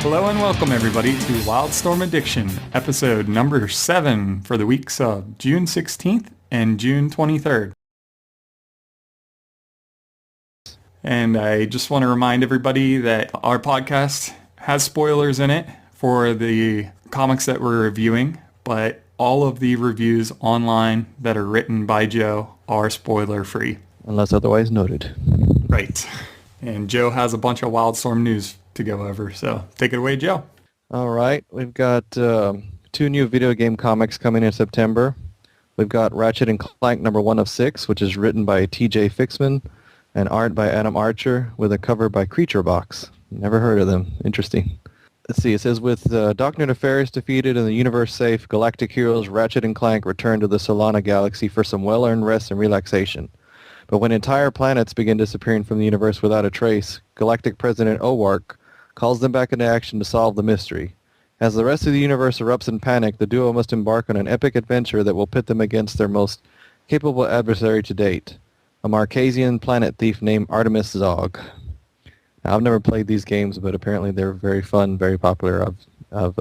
Hello and welcome everybody to Wildstorm Addiction, episode number 7 for the weeks of June 16th and June 23rd. And I just want to remind everybody that our podcast has spoilers in it for the comics that we're reviewing, but all of the reviews online that are written by Joe are spoiler free. Unless otherwise noted. Right. And Joe has a bunch of Wildstorm news to go over, so take it away, Joe. All right, we've got 2 new video game comics coming in September. We've got Ratchet & Clank number 1 of 6, which is written by TJ Fixman and art by Adam Archer with a cover by Creature Box. Never heard of them. Interesting. Let's see, it says, with Dr. Nefarious defeated and the universe safe, galactic heroes Ratchet & Clank return to the Solana galaxy for some well-earned rest and relaxation. But when entire planets begin disappearing from the universe without a trace, Galactic President Owark calls them back into action to solve the mystery. As the rest of the universe erupts in panic, the duo must embark on an epic adventure that will pit them against their most capable adversary to date, a Marquesian planet thief named Artemis Zog. Now, I've never played these games, but apparently they're very fun, very popular. I've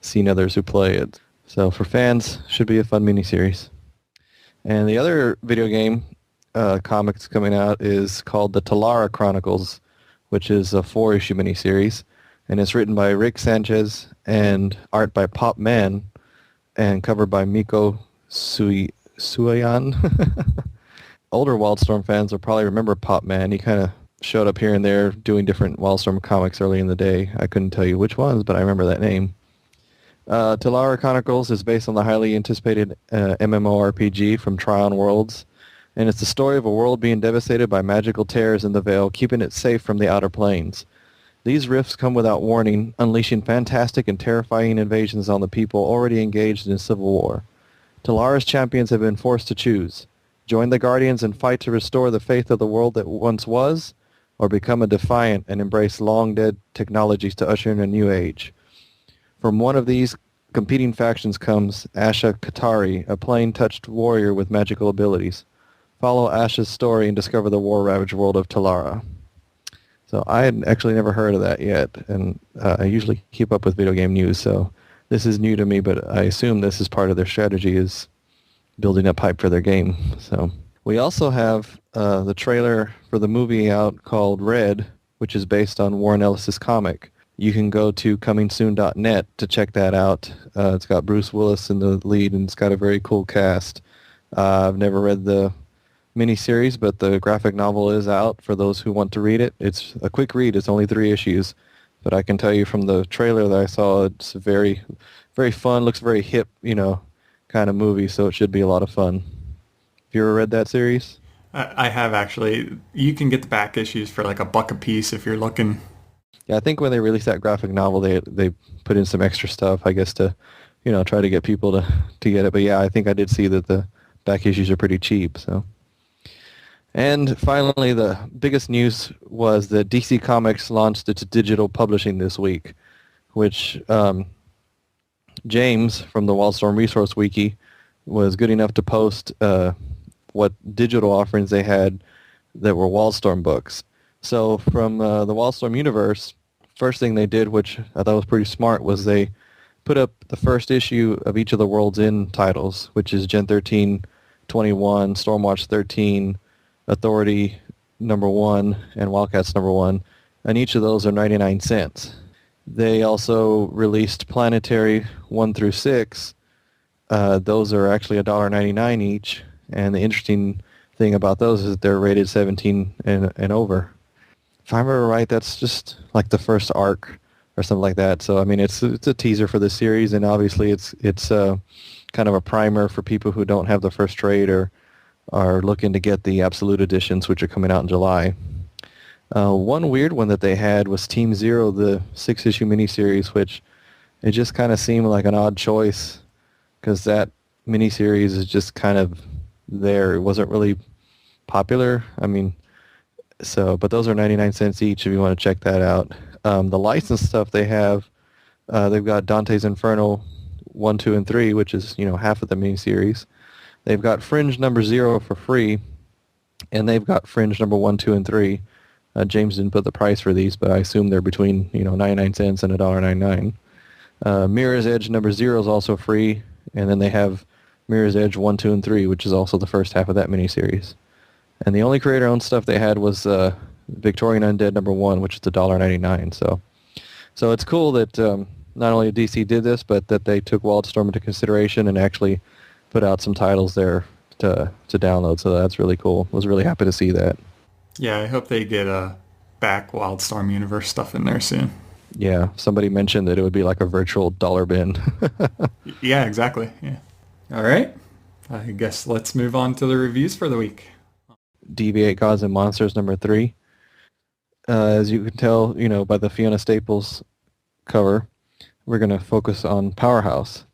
seen others who play it. So for fans, should be a fun miniseries. And the other video game comics coming out is called the Talara Chronicles, which is a 4-issue miniseries, and it's written by Rick Sanchez and art by Pop Man and covered by Miko Suyan. Older Wildstorm fans will probably remember Pop Man. He kind of showed up here and there doing different Wildstorm comics early in the day. I couldn't tell you which ones, but I remember that name. Talara Chronicles is based on the highly anticipated MMORPG from Tryon Worlds, and it's the story of a world being devastated by magical terrors in the Veil, keeping it safe from the outer planes. These rifts come without warning, unleashing fantastic and terrifying invasions on the people already engaged in civil war. Talara's champions have been forced to choose: join the Guardians and fight to restore the faith of the world that once was, or become a defiant and embrace long-dead technologies to usher in a new age. From one of these competing factions comes Asha Katari, a plain-touched warrior with magical abilities. Follow Ash's story and discover the war-ravaged world of Talara. So I had actually never heard of that yet, and I usually keep up with video game news, so this is new to me, but I assume this is part of their strategy, is building up hype for their game. So we also have the trailer for the movie out called Red, which is based on Warren Ellis's comic. You can go to comingsoon.net to check that out. It's got Bruce Willis in the lead, and it's got a very cool cast. I've never read the miniseries, but the graphic novel is out for those who want to read it. It's a quick read. It's only 3 issues, but I can tell you from the trailer that I saw, it's very, very fun. Looks very hip, kind of movie. So it should be a lot of fun. Have you ever read that series? I have actually. You can get the back issues for like $1 a piece if you're looking. Yeah, I think when they released that graphic novel, they put in some extra stuff, I guess, to try to get people to get it. But yeah, I think I did see that the back issues are pretty cheap. So. And finally, the biggest news was that DC Comics launched its digital publishing this week, which James from the Wildstorm Resource Wiki was good enough to post what digital offerings they had that were Wildstorm books. So from the Wildstorm universe, first thing they did, which I thought was pretty smart, was they put up the first issue of each of the World's End titles, which is Gen 13, 21, Stormwatch 13, Authority number 1, and Wildcats number 1, and each of those are 99 cents. They also released Planetary 1 through 6. Those are actually $1.99 each, and the interesting thing about those is that they're rated 17 and over. If I remember right, that's just like the first arc or something like that. So I mean, it's a teaser for the series, and obviously it's kind of a primer for people who don't have the first trade or are looking to get the Absolute Editions, which are coming out in July. One weird one that they had was Team Zero, the 6-issue miniseries, which it just kind of seemed like an odd choice because that miniseries is just kind of there. It wasn't really popular. I mean, but those are 99 cents each if you want to check that out. The licensed stuff they have, they've got Dante's Inferno 1, 2, and 3, which is, half of the miniseries. They've got Fringe number 0 for free, and they've got Fringe number 1, 2, and 3 James didn't put the price for these, but I assume they're between 99 cents and $1.99. Mirror's Edge number 0 is also free, and then they have Mirror's Edge 1, 2, and 3, which is also the first half of that miniseries. And the only creator-owned stuff they had was Victorian Undead number 1, which is $1.99. So it's cool that not only DC did this, but that they took Wildstorm into consideration and actually put out some titles there to download. So that's really cool. Was really happy to see that. Yeah, I hope they get back Wildstorm Universe stuff in there soon. Yeah, somebody mentioned that it would be like a virtual dollar bin. Yeah, exactly. Yeah. All right. I guess let's move on to the reviews for the week. DV8 Gods and Monsters number 3. As you can tell, by the Fiona Staples cover, we're going to focus on Powerhouse,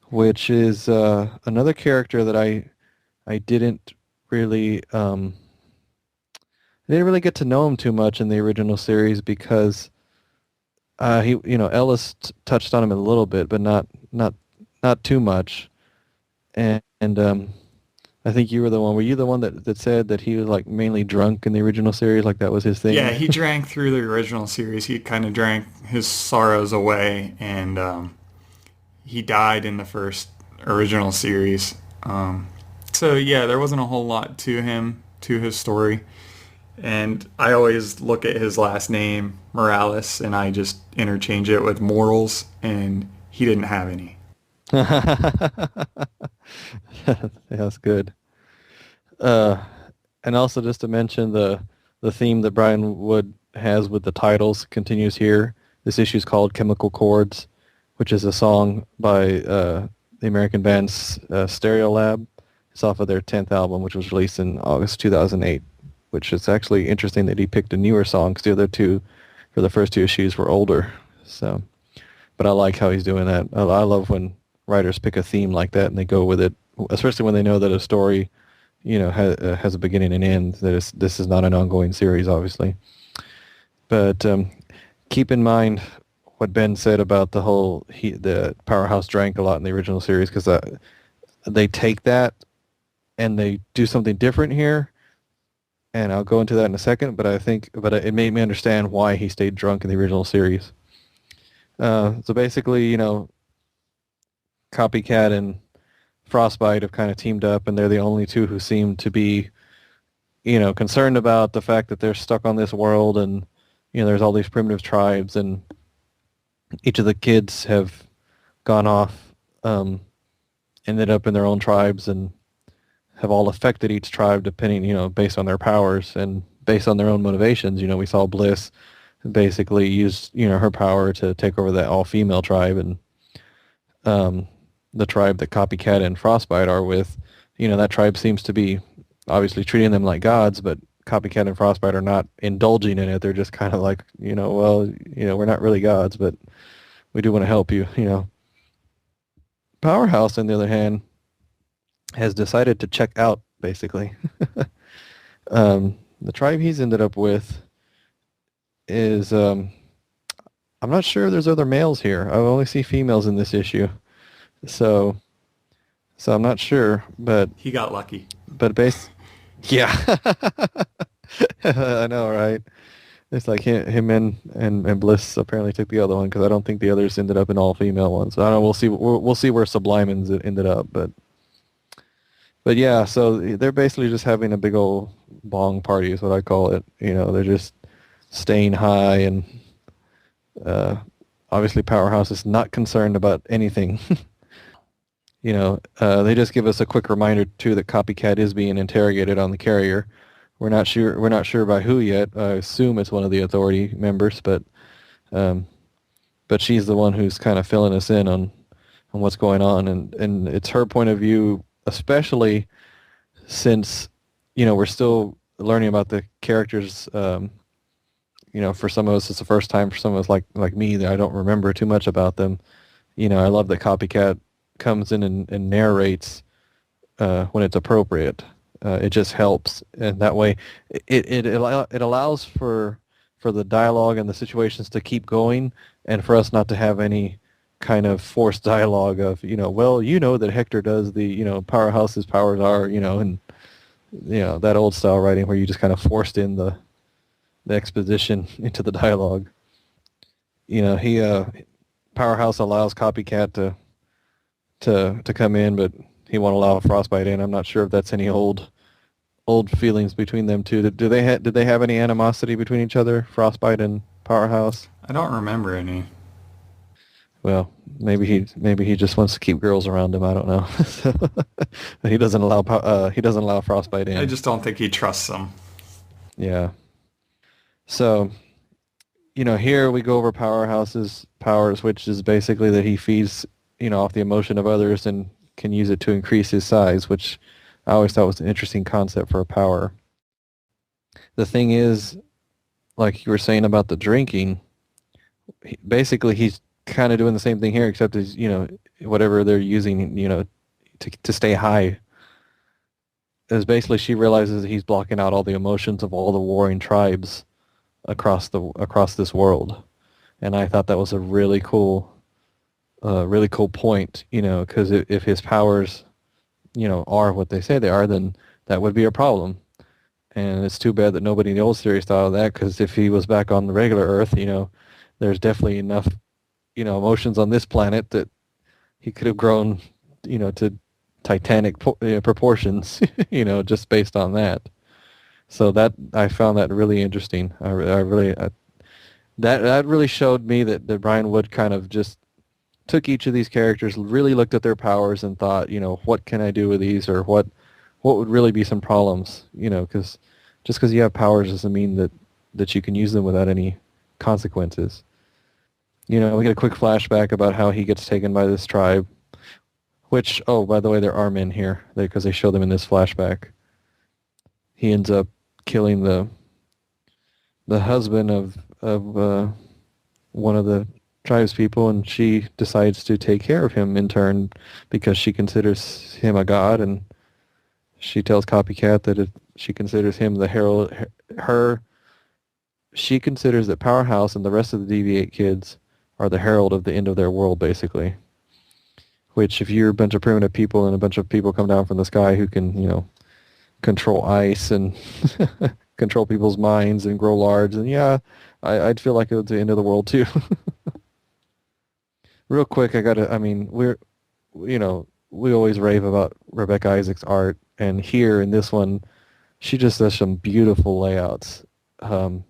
which is another character that I didn't really get to know him too much in the original series because Ellis touched on him a little bit, but not too much. And I think you were the one. Were you the one that said that he was like mainly drunk in the original series? Like that was his thing? Yeah, he drank through the original series. He kind of drank his sorrows away, and he died in the first original series. So yeah, there wasn't a whole lot to his story. And I always look at his last name, Morales, and I just interchange it with morals, and he didn't have any. That's good. And also just to mention the theme that Brian Wood has with the titles continues here. This issue is called Chemical Chords, which is a song by the American band Stereolab. It's off of their 10th album, which was released in August 2008, which is actually interesting that he picked a newer song because the other two, for the first two issues, were older. So, but I like how he's doing that. I love when writers pick a theme like that and they go with it, especially when they know that a story, has a beginning and end. That this is not an ongoing series, obviously. But keep in mind what Ben said about the Powerhouse drank a lot in the original series, because they take that and they do something different here. And I'll go into that in a second, but it made me understand why he stayed drunk in the original series. So basically, Copycat and Frostbite have kind of teamed up, and they're the only two who seem to be, concerned about the fact that they're stuck on this world, and, there's all these primitive tribes, and each of the kids have gone off, ended up in their own tribes, and have all affected each tribe depending, based on their powers and based on their own motivations. We saw Bliss basically use, her power to take over that all-female tribe, and the tribe that Copycat and Frostbite are with, that tribe seems to be obviously treating them like gods, but Copycat and Frostbite are not indulging in it. They're just kind of like, we're not really gods, but we do want to help you, Powerhouse, on the other hand, has decided to check out, basically. The tribe he's ended up with is, I'm not sure if there's other males here. I only see females in this issue. So I'm not sure, but... He got lucky. But yeah. I know, right? It's like him and Bliss apparently took the other one, because I don't think the others ended up in all female ones. So I don't know, we'll see where Subliman's ended up, but yeah, so they're basically just having a big old bong party is what I call it. They're just staying high, and obviously Powerhouse is not concerned about anything. They just give us a quick reminder too that Copycat is being interrogated on the carrier. We're not sure by who yet. I assume it's one of the Authority members, but she's the one who's kind of filling us in on what's going on, and it's her point of view, especially since we're still learning about the characters. For some of us it's the first time. For some of us like me, that I don't remember too much about them. I love that Copycat comes in and narrates when it's appropriate. It just helps, and that way it allows for the dialogue and the situations to keep going, and for us not to have any kind of forced dialogue of that Hector does the Powerhouse's powers are and that old style writing where you just kind of forced in the exposition into the dialogue. He Powerhouse allows Copycat to come in, but he won't allow Frostbite in. I'm not sure if that's any old feelings between them two. Did they have any animosity between each other, Frostbite and Powerhouse? I don't remember any. Well, maybe he just wants to keep girls around him. I don't know. But he doesn't allow Frostbite in. I just don't think he trusts them. Yeah. So, here we go over Powerhouse's powers, which is basically that he feeds, off the emotion of others and can use it to increase his size, which I always thought was an interesting concept for a power. The thing is, like you were saying about the drinking, basically he's kind of doing the same thing here, except he's, whatever they're using, to stay high. Is basically she realizes that he's blocking out all the emotions of all the warring tribes across this world, and I thought that was a really cool point, because if his powers, are what they say they are, then that would be a problem. And it's too bad that nobody in the old series thought of that, because if he was back on the regular Earth, there's definitely enough, emotions on this planet that he could have grown, to titanic proportions, just based on that. So that I found that really interesting. That really showed me that Brian Wood kind of just took each of these characters, really looked at their powers and thought, what can I do with these, or what would really be some problems, because just because you have powers doesn't mean that you can use them without any consequences. We get a quick flashback about how he gets taken by this tribe, which, oh, by the way, there are men here, because they show them in this flashback. He ends up killing the husband of one of the tribe's people, and she decides to take care of him in turn because she considers him a god, and she tells Copycat that she considers him the herald. She considers that Powerhouse and the rest of the DV8 kids are the herald of the end of their world, basically. Which, if you're a bunch of primitive people and a bunch of people come down from the sky who can, control ice and control people's minds and grow large, and yeah, I'd feel like it was the end of the world too. Real quick, we always rave about Rebecca Isaac's art, and here in this one, she just does some beautiful layouts. Some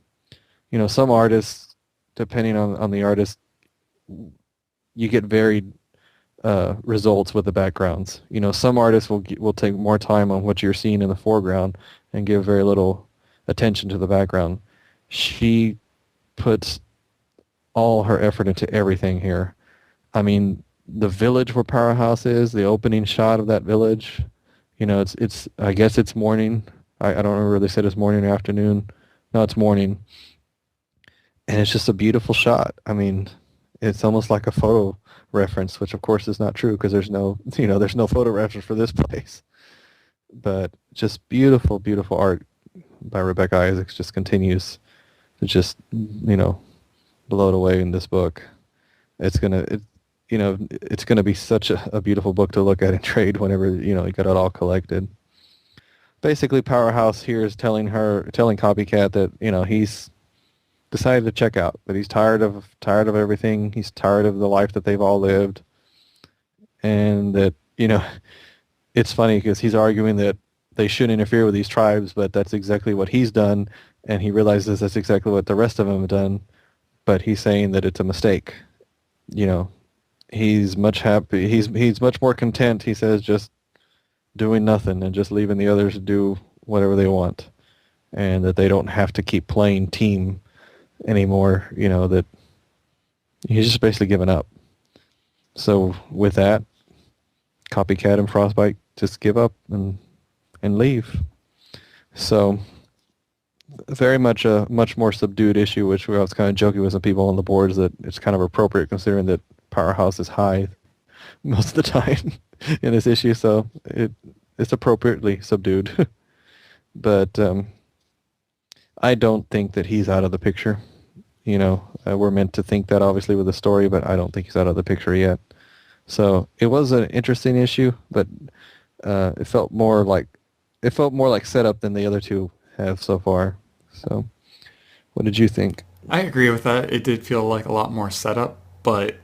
artists, depending on the artist, you get varied results with the backgrounds. Some artists will take more time on what you're seeing in the foreground and give very little attention to the background. She puts all her effort into everything here. The village where Powerhouse is, the opening shot of that village, it's I guess it's morning. I don't remember if they said it's morning or afternoon. No, it's morning. And it's just a beautiful shot. It's almost like a photo reference, which of course is not true because there's no photo reference for this place. But just beautiful, beautiful art by Rebecca Isaacs just continues to just, blow it away in this book. It's gonna be such a beautiful book to look at in trade whenever, you got it all collected. Basically, Powerhouse here is telling Copycat that, he's decided to check out, that he's tired of everything. He's tired of the life that they've all lived. And that, it's funny because he's arguing that they shouldn't interfere with these tribes, but that's exactly what he's done. And he realizes that's exactly what the rest of them have done. But he's saying that it's a mistake. He's much happy. He's much more content, he says, just doing nothing and just leaving the others to do whatever they want. And that they don't have to keep playing team anymore, that he's just basically given up. So with that, Copycat and Frostbite just give up and leave. So very much a much more subdued issue, which I was kind of joking with some people on the boards that it's kind of appropriate considering that Powerhouse is high most of the time in this issue, so it's appropriately subdued. But I don't think that he's out of the picture. We're meant to think that obviously with the story, but I don't think he's out of the picture yet. So it was an interesting issue, but it felt more like setup than the other two have so far. So What did you think? I agree with that. It did feel like a lot more setup, but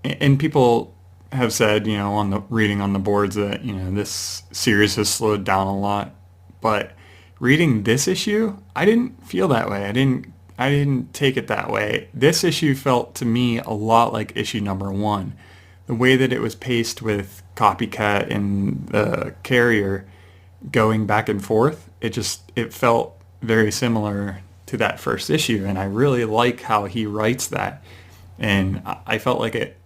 and people have said, on the reading on the boards that, this series has slowed down a lot. But reading this issue, I didn't feel that way. I didn't take it that way. This issue felt to me a lot like issue number 1. The way that it was paced with Copycat and the Carrier going back and forth, it felt very similar to that first issue, and I really like how he writes that. And I felt like it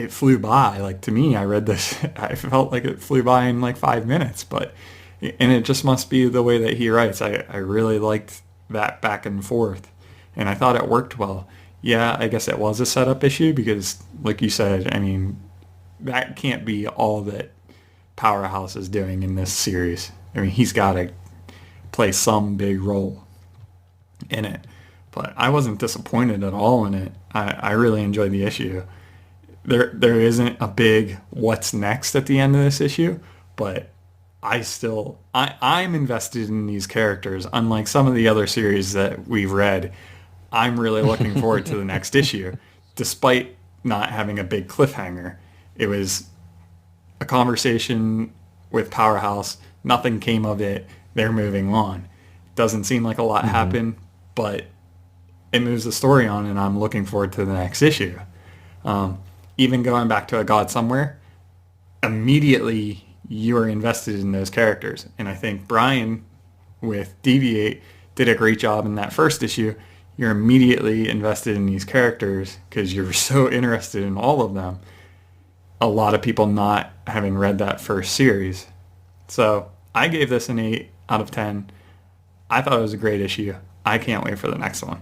flew by. Like, to me, I read this, I felt like it flew by in like 5 minutes, and it just must be the way that he writes. I really liked that back and forth, and I thought it worked well. Yeah, I guess it was a setup issue because, like you said, I mean, that can't be all that Powerhouse is doing in this series. I mean, he's got to play some big role in it. But I wasn't disappointed at all in it. I really enjoyed the issue. There isn't a big what's next at the end of this issue, but I'm invested in these characters. Unlike some of the other series that we've read, I'm really looking forward to the next issue, despite not having a big cliffhanger. It was a conversation with Powerhouse. Nothing came of it. They're moving on. Doesn't seem like a lot happened, but it moves the story on, and I'm looking forward to the next issue. Even going back to A God Somewhere, immediately you are invested in those characters. And I think Brian with DV8 did a great job in that first issue. You're immediately invested in these characters because you're so interested in all of them. A lot of people not having read that first series. So I gave this an 8 out of 10. I thought it was a great issue. I can't wait for the next one.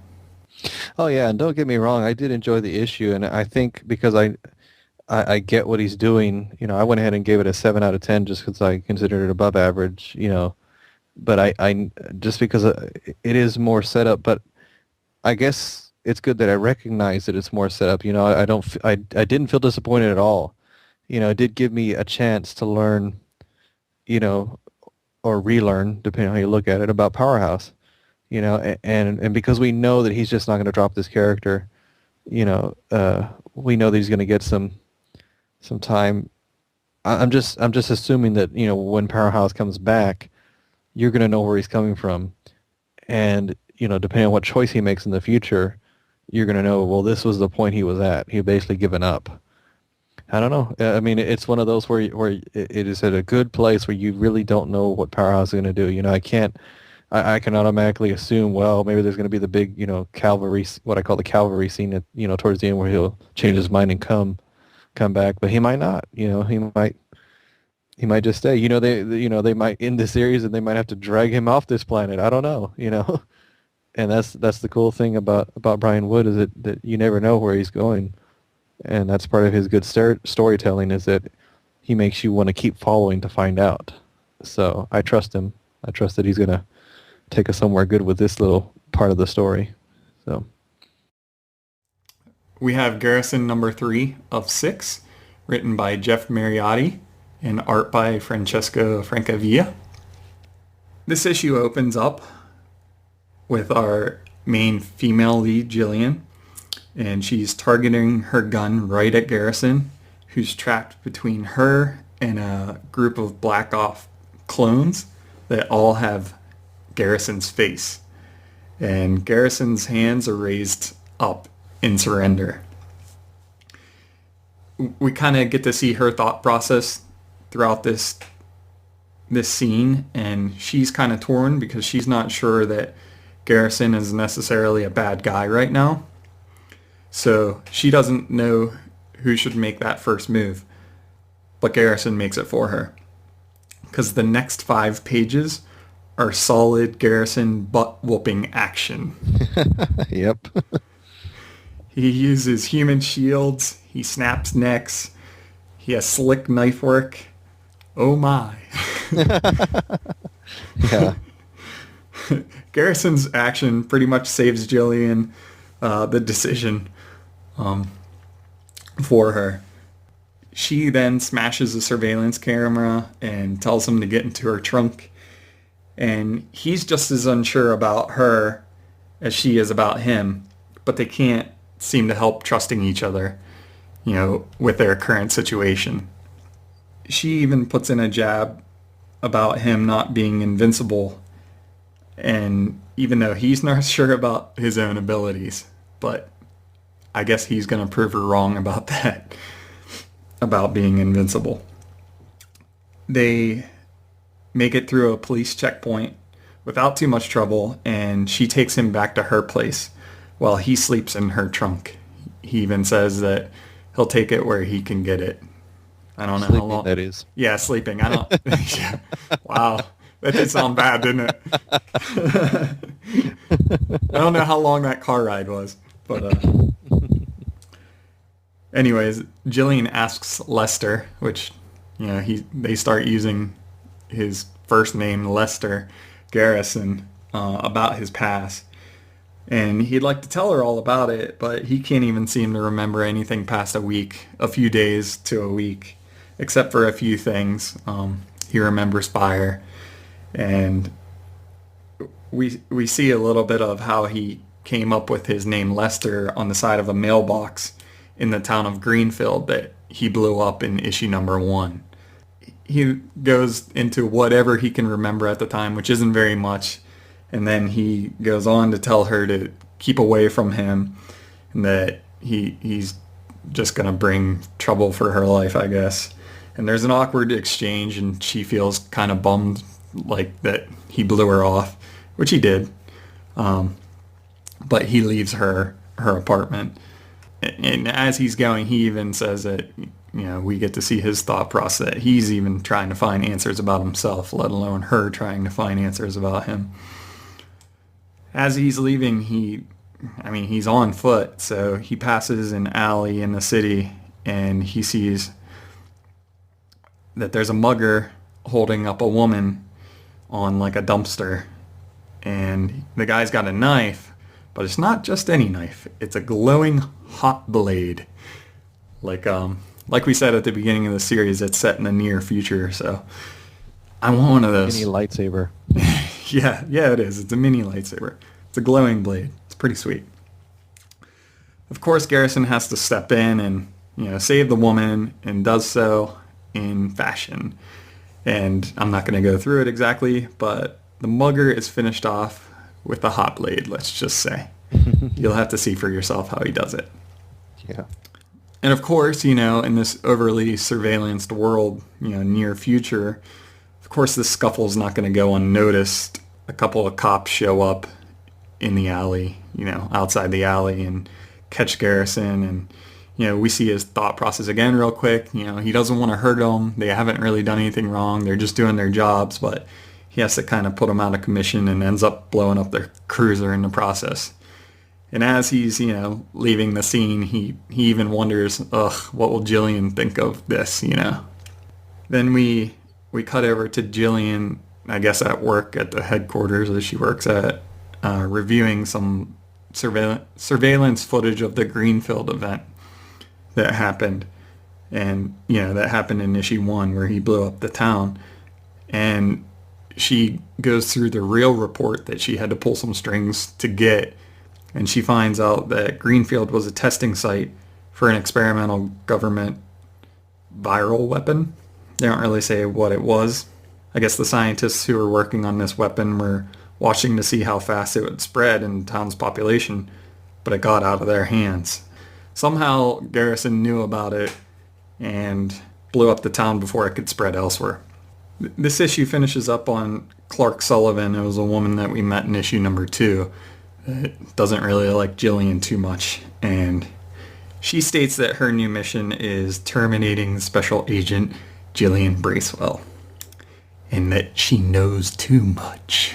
Oh yeah, and don't get me wrong, I did enjoy the issue, and I think because I get what he's doing, I went ahead and gave it a 7 out of 10 just because I considered it above average, but I just because it is more set up, but I guess it's good that I recognize that it's more set up. I didn't feel disappointed at all. It did give me a chance to learn, or relearn, depending on how you look at it, about Powerhouse. And because we know that he's just not going to drop this character, we know that he's going to get some time. I'm just assuming that, when Powerhouse comes back, you're going to know where he's coming from. And, depending on what choice he makes in the future, you're going to know, well, this was the point he was at. He basically given up. I don't know. I mean, it's one of those where it is at a good place where you really don't know what Powerhouse is going to do. I can automatically assume, well, maybe there's going to be the big, cavalry, what I call the cavalry scene at, towards the end where he'll change his mind and come back, but he might not. He might just stay. They might end the series and they might have to drag him off this planet. I don't know. And that's the cool thing about Brian Wood is that you never know where he's going, and that's part of his good storytelling is that he makes you want to keep following to find out. So I trust him. I trust that he's going to take us somewhere good with this little part of the story. So we have Garrison number 3 of 6, written by Jeff Mariotti and art by Francesco Francavilla. This issue opens up with our main female lead, Jillian, and she's targeting her gun right at Garrison, who's trapped between her and a group of Black Ops clones that all have Garrison's face. And Garrison's hands are raised up in surrender. We kind of get to see her thought process throughout this scene, and she's kind of torn because she's not sure that Garrison is necessarily a bad guy right now. So she doesn't know who should make that first move, but Garrison makes it for her. Because the next 5 pages are solid Garrison butt-whooping action. Yep. He uses human shields. He snaps necks. He has slick knife work. Oh my. Yeah. Garrison's action pretty much saves Jillian the decision for her. She then smashes a surveillance camera and tells him to get into her trunk. And he's just as unsure about her as she is about him, but they can't seem to help trusting each other, with their current situation. She even puts in a jab about him not being invincible, and even though he's not sure about his own abilities, but I guess he's going to prove her wrong about that, about being invincible. They make it through a police checkpoint without too much trouble, and she takes him back to her place while he sleeps in her trunk. He even says that he'll take it where he can get it. I don't know Sleeping, how long. that is. Yeah, sleeping. I don't. Yeah. Wow. That did sound bad, didn't it? I don't know how long that car ride was, but anyways, Jillian asks Lester, which, they start using his first name, Lester Garrison, about his past. And he'd like to tell her all about it, but he can't even seem to remember anything past a few days to a week, except for a few things. He remembers fire, and we see a little bit of how he came up with his name Lester on the side of a mailbox in the town of Greenfield that he blew up in issue number 1. He goes into whatever he can remember at the time, which isn't very much, and then he goes on to tell her to keep away from him and that he's just going to bring trouble for her life, I guess. And there's an awkward exchange, and she feels kind of bummed, like that he blew her off, which he did. But he leaves her apartment. And as he's going, he even says that, we get to see his thought process, that he's even trying to find answers about himself, let alone her trying to find answers about him. As he's leaving, he's on foot, so he passes an alley in the city, and he sees that there's a mugger holding up a woman on like a dumpster, and the guy's got a knife, but it's not just any knife. It's a glowing hot blade. Like we said at the beginning of the series, it's set in the near future, so I want one of those. Mini lightsaber. Yeah, it is. It's a mini lightsaber. It's a glowing blade. It's pretty sweet. Of course, Garrison has to step in and, save the woman, and does so in fashion. And I'm not going to go through it exactly, but the mugger is finished off with a hot blade, let's just say. You'll have to see for yourself how he does it. Yeah. And of course, in this overly surveillanced world, near future, of course, this scuffle is not going to go unnoticed. A couple of cops show up in the alley, outside the alley, and catch Garrison. And, we see his thought process again real quick. He doesn't want to hurt them. They haven't really done anything wrong. They're just doing their jobs, but he has to kind of put them out of commission and ends up blowing up their cruiser in the process. And as he's, leaving the scene, he even wonders, what will Jillian think of this, Then we cut over to Jillian, I guess at work at the headquarters that she works at, reviewing some surveillance footage of the Greenfield event that happened. And, that happened in issue 1 where he blew up the town. And she goes through the real report that she had to pull some strings to get. And she finds out that Greenfield was a testing site for an experimental government viral weapon. They don't really say what it was. I guess the scientists who were working on this weapon were watching to see how fast it would spread in the town's population, but it got out of their hands. Somehow Garrison knew about it and blew up the town before it could spread elsewhere. This issue finishes up on Clark Sullivan. It was a woman that we met in issue number 2. That doesn't really like Jillian too much, and she states that her new mission is terminating Special Agent Jillian Bracewell, and that she knows too much.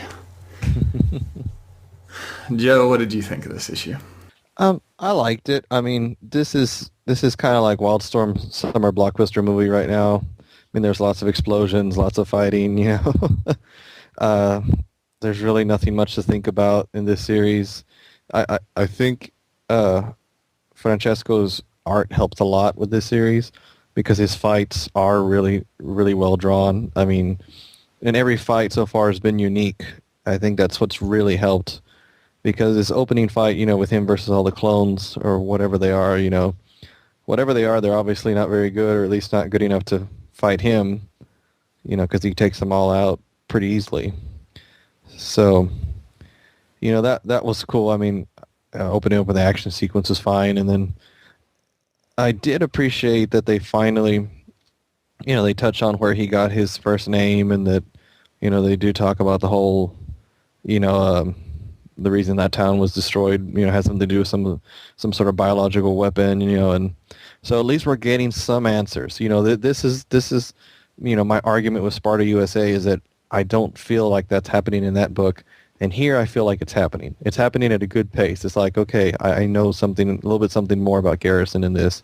Joe, what did you think of this issue? I liked it. I mean, this is kind of like Wildstorm summer blockbuster movie right now. I mean, there's lots of explosions, lots of fighting, There's really nothing much to think about in this series. I think Francesco's art helped a lot with this series because his fights are really, really well drawn. I mean, and every fight so far has been unique. I think that's what's really helped because this opening fight, with him versus all the clones or whatever they are, whatever they are, they're obviously not very good, or at least not good enough to fight him, because he takes them all out pretty easily. So, that was cool. I mean, opening up with the action sequence was fine, and then I did appreciate that they finally, they touch on where he got his first name, and that, they do talk about the whole, the reason that town was destroyed, has something to do with some sort of biological weapon, and so at least we're getting some answers. This is, my argument with Sparta USA is that I don't feel like that's happening in that book, and here I feel like it's happening. It's happening at a good pace. It's like, okay, I know something more about Garrison in this,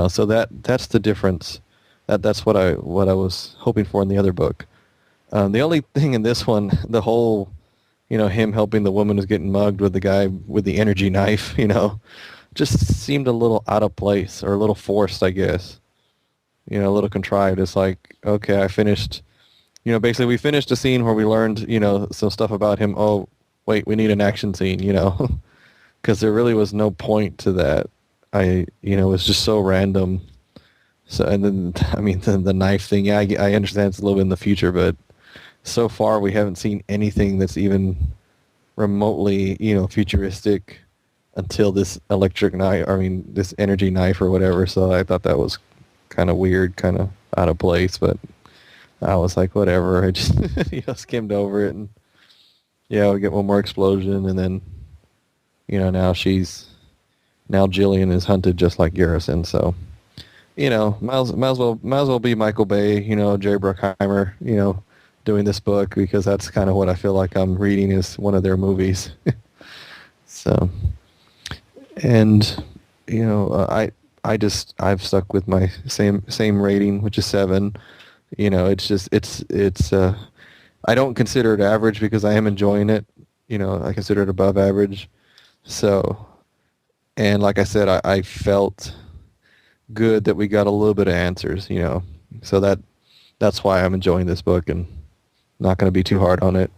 so that's the difference. That's what I was hoping for in the other book. The only thing in this one, the whole, him helping the woman who's getting mugged with the guy with the energy knife, just seemed a little out of place, or a little forced, I guess. A little contrived. It's like, okay, I finished, basically we finished a scene where we learned, some stuff about him. Oh, wait, we need an action scene, because there really was no point to that. It was just so random. So, and then, I mean, the knife thing, yeah, I understand it's a little bit in the future, but so far we haven't seen anything that's even remotely, futuristic until this electric knife, this energy knife or whatever. So I thought that was kind of weird, kind of out of place, but I was like, whatever. I just, skimmed over it, and yeah, we get one more explosion, and then, now Jillian is hunted just like Garrison. So, might as well be Michael Bay, Jerry Bruckheimer, doing this book, because that's kind of what I feel like I'm reading is one of their movies. So, and I've stuck with my same rating, which is 7. It's I don't consider it average because I am enjoying it. I consider it above average. So, and like I said, I felt good that we got a little bit of answers, so that's why I'm enjoying this book and not going to be too hard on it.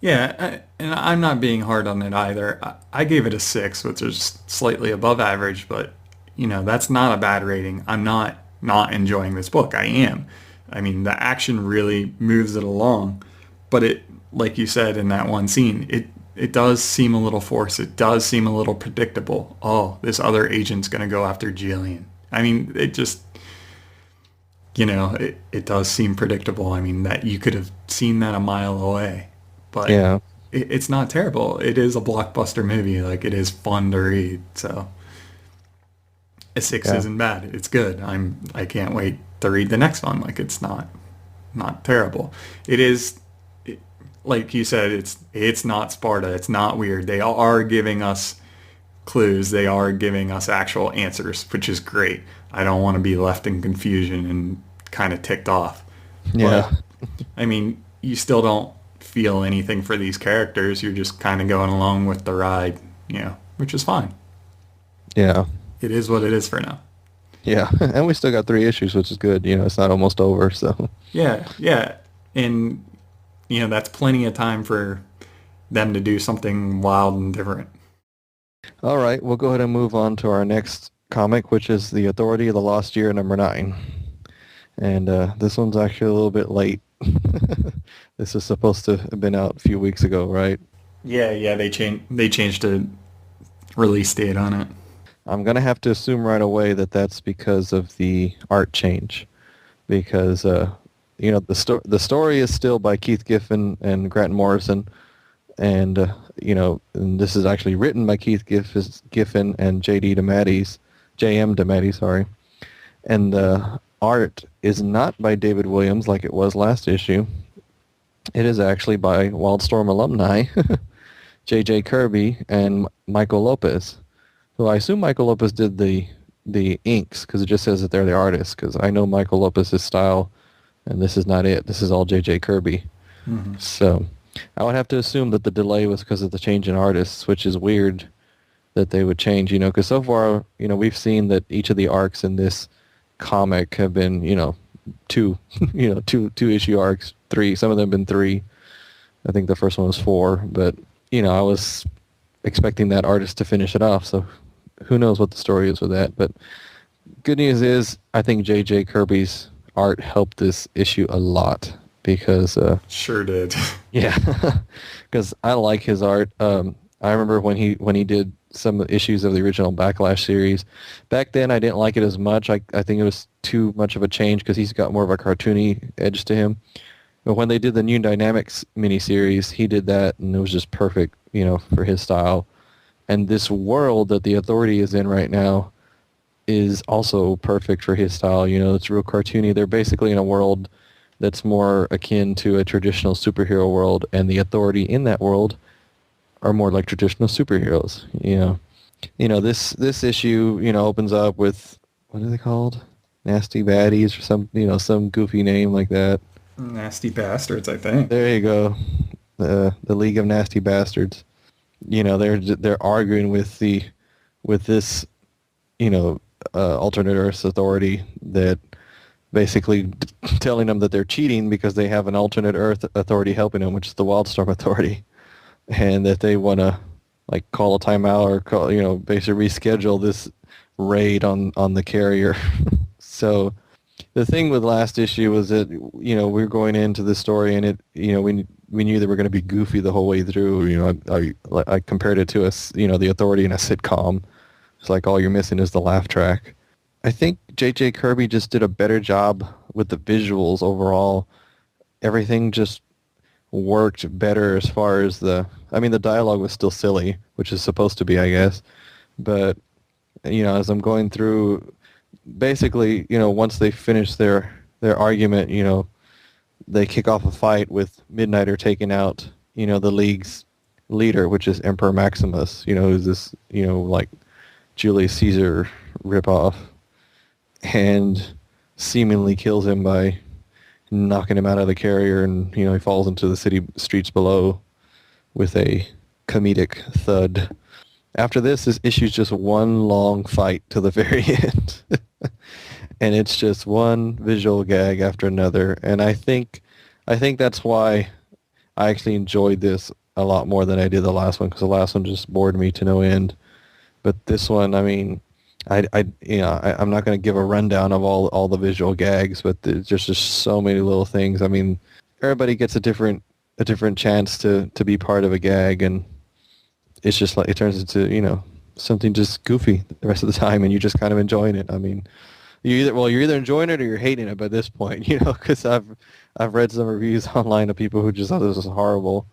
Yeah, and I'm not being hard on it either. I gave it a 6, which is slightly above average, but that's not a bad rating. I'm not enjoying this book. I am. I mean, the action really moves it along, but it, like you said in that one scene, it does seem a little forced. It does seem a little predictable. Oh, this other agent's going to go after Jillian. I mean, it just, it does seem predictable. I mean, that you could have seen that a mile away. But yeah, it's not terrible. It is a blockbuster movie. Like, it is fun to read. So a 6 isn't bad. It's good. I can't wait to read the next one. Like, it's not terrible. It is, like you said, it's not Sparta. It's not weird. They are giving us clues. They are giving us actual answers, which is great. I don't want to be left in confusion and kind of ticked off. Yeah. But, I mean, you still don't feel anything for these characters. You're just kind of going along with the ride, which is fine. Yeah. It is what it is for now. Yeah. And we still got 3 issues, which is good. It's not almost over, so. Yeah. And, that's plenty of time for them to do something wild and different. All right. We'll go ahead and move on to our next comic, which is The Authority of the Lost Year, number 9. And this one's actually a little bit late. This is supposed to have been out a few weeks ago, right? Yeah, they changed the release date on it. I'm going to have to assume right away that that's because of the art change. Because, the story is still by Keith Giffen and Grant Morrison. And, and this is actually written by Keith Giffen and J.M. DeMatteis, sorry. And the art is not by David Williams like it was last issue. It is actually by Wildstorm alumni, J.J. Kirby and Michael Lopez. So I assume Michael Lopez did the inks, because it just says that they're the artists, because I know Michael Lopez's style, and this is not it. This is all J.J. Kirby. Mm-hmm. So I would have to assume that the delay was because of the change in artists, which is weird that they would change, because so far, we've seen that each of the arcs in this comic have been, 2 issue arcs, 3. Some of them have been 3. I think the first one was 4, but I was expecting that artist to finish it off, so who knows what the story is with that. But good news is, I think J.J. Kirby's art helped this issue a lot because... sure did. Yeah, because I like his art. I remember when he did some issues of the original Backlash series. Back then, I didn't like it as much. I think it was too much of a change because he's got more of a cartoony edge to him. But when they did the New Dynamics miniseries, he did that, and it was just perfect, for his style. And this world that the Authority is in right now is also perfect for his style. It's real cartoony. They're basically in a world that's more akin to a traditional superhero world, and the Authority in that world are more like traditional superheroes. This issue, opens up with, what are they called? Nasty Baddies or some goofy name like that. Nasty Bastards, I think. There you go. The League of Nasty Bastards. They're arguing with this alternate Earth Authority that basically telling them that they're cheating because they have an alternate Earth Authority helping them, which is the Wildstorm Authority, and that they want to call a timeout or basically reschedule this raid on the carrier. So the thing with last issue was that we were going into the story, and we knew they were going to be goofy the whole way through. I compared it to the Authority in a sitcom. It's like all you're missing is the laugh track. I think J.J. Kirby just did a better job with the visuals overall. Everything just worked better as far as the dialogue was still silly, which is supposed to be, I guess. But, as I'm going through, basically, once they finish their argument, they kick off a fight with Midnighter taking out, the League's leader, which is Emperor Maximus, who's this, Julius Caesar ripoff, and seemingly kills him by knocking him out of the carrier, and he falls into the city streets below with a comedic thud. After this issue's just one long fight to the very end. And it's just one visual gag after another. And I think that's why I actually enjoyed this a lot more than I did the last one, because the last one just bored me to no end. But this one, I'm not going to give a rundown of all the visual gags, but there's just so many little things. Everybody gets a different chance to be part of a gag, and it's just it turns into something just goofy the rest of the time, and you're just kind of enjoying it. You're either enjoying it or you're hating it by this point, because I've read some reviews online of people who just thought this was horrible.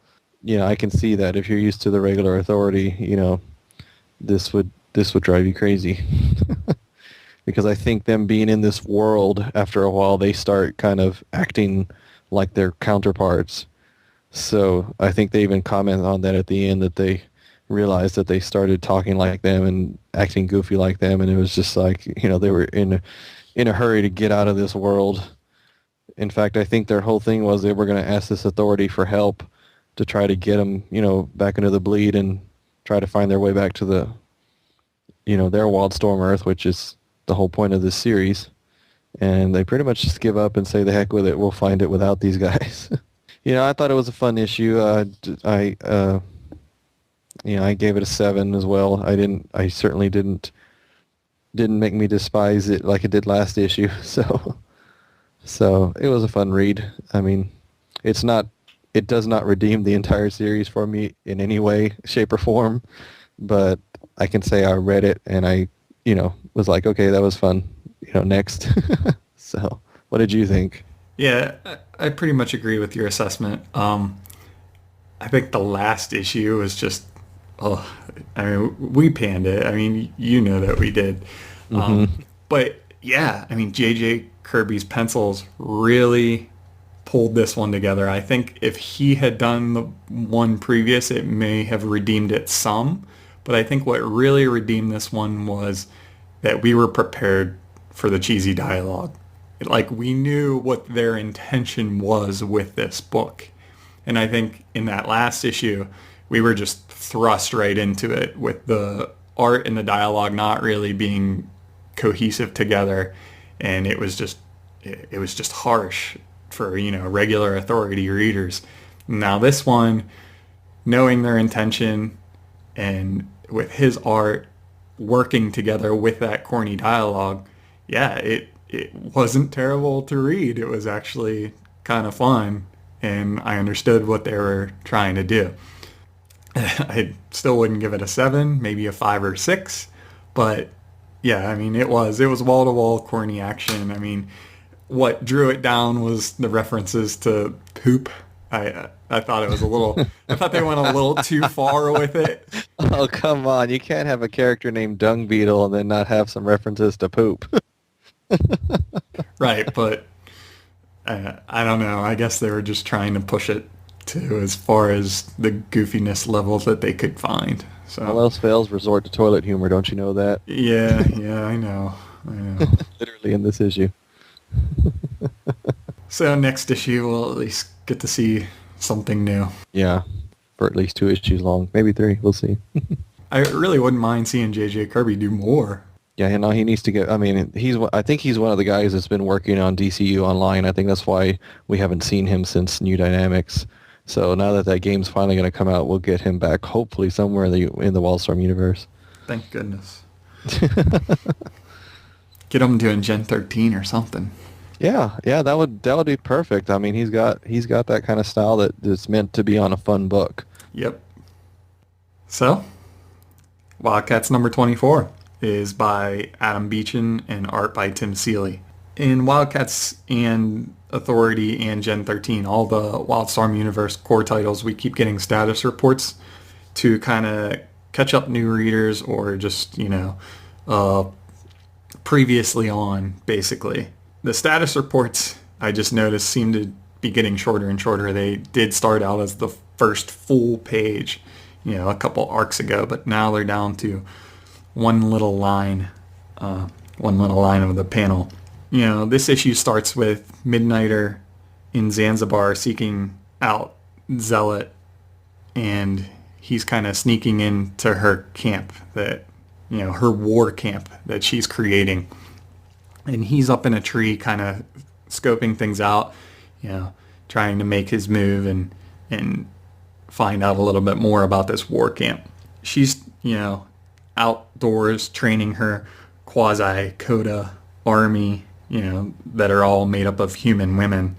I can see that if you're used to the regular Authority, this would drive you crazy. Because I think them being in this world, after a while, they start kind of acting like their counterparts. So I think they even comment on that at the end, that they realized that they started talking like them and acting goofy like them, and it was just they were in a hurry to get out of this world. In fact, I think their whole thing was they were going to ask this Authority for help to try to get them, back into the bleed and try to find their way back to the, their Wildstorm Earth, which is the whole point of this series. And they pretty much just give up and say, the heck with it, we'll find it without these guys. I thought it was a fun issue. I gave it a 7 as well. I certainly didn't make me despise it like it did last issue. So it was a fun read. It does not redeem the entire series for me in any way, shape, or form, but I can say I read it and I, was like, okay, that was fun. Next. So, what did you think? Yeah, I pretty much agree with your assessment. I think the last issue was just, we panned it. That we did. Mm-hmm. But yeah, J.J. Kirby's pencils really pulled this one together. I think if he had done the one previous, it may have redeemed it some. But I think what really redeemed this one was that we were prepared for the cheesy dialogue. We knew what their intention was with this book. And I think in that last issue, we were just thrust right into it with the art and the dialogue not really being cohesive together. And it was just harsh for, regular Authority readers. Now this one, knowing their intention and with his art working together with that corny dialogue, yeah, it wasn't terrible to read. It was actually kind of fun, and I understood what they were trying to do. I still wouldn't give it a 7, maybe a 5 or 6, but yeah, I mean, it was wall-to-wall corny action. I mean, what drew it down was the references to poop. I thought it was a little, I thought they went a little too far with it. Oh, come on. You can't have a character named Dung Beetle and then not have some references to poop. Right, but I don't know. I guess they were just trying to push it to as far as the goofiness level that they could find. So All else fails, resort to toilet humor. Don't you know that? yeah, I know. Literally in this issue. So next issue, we'll at least get to see something new. Yeah, for at least 2 issues long. Maybe 3. We'll see. I really wouldn't mind seeing J.J. Kirby do more. Yeah, no, he needs to get. I mean, I think he's one of the guys that's been working on DCU Online. I think that's why we haven't seen him since New Dynamics. So now that that game's finally going to come out, we'll get him back, hopefully somewhere in the Wildstorm universe. Thank goodness. Get him doing Gen 13 or something. Yeah, that would be perfect. I mean, he's got that kind of style that's meant to be on a fun book. Yep. So, Wildcats number 24 is by Adam Beechin and art by Tim Seeley. In Wildcats and Authority and Gen 13, all the Wildstorm Universe core titles, we keep getting status reports to kind of catch up new readers or just, previously on, basically. The status reports, I just noticed, seem to be getting shorter and shorter. They did start out as the first full page, a couple arcs ago, but now they're down to one little line of the panel. This issue starts with Midnighter in Zanzibar seeking out Zealot, and he's kind of sneaking into her camp her war camp that she's creating. And he's up in a tree kind of scoping things out, trying to make his move and find out a little bit more about this war camp. She's, outdoors training her quasi-Coda army, that are all made up of human women.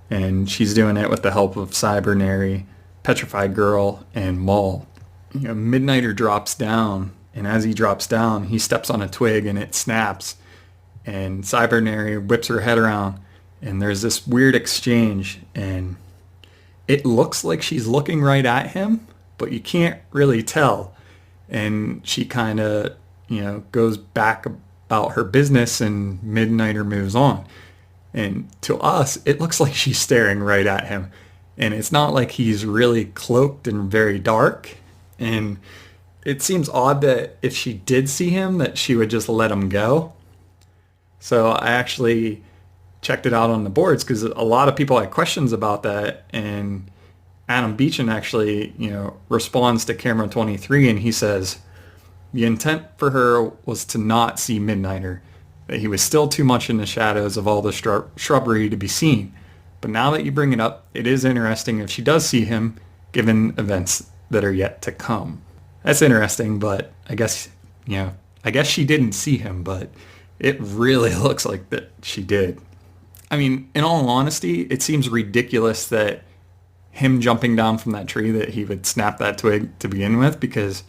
And she's doing it with the help of Cybernary, Petrified Girl, and Maul. Midnighter drops down, and as he drops down, he steps on a twig and it snaps. And Cybernary whips her head around, and there's this weird exchange, and it looks like she's looking right at him, but you can't really tell. And she kind of, goes back about her business, and Midnighter moves on. And to us, it looks like she's staring right at him. And it's not like he's really cloaked and very dark. And it seems odd that if she did see him, that she would just let him go. So I actually checked it out on the boards because a lot of people had questions about that. And Adam Beechin actually, responds to Camera 23, and he says, the intent for her was to not see Midnighter, that he was still too much in the shadows of all the shrubbery to be seen. But now that you bring it up, it is interesting if she does see him, given events that are yet to come. That's interesting, but I guess she didn't see him, but it really looks like that she did. I mean, in all honesty, it seems ridiculous that him jumping down from that tree, that he would snap that twig to begin with, because,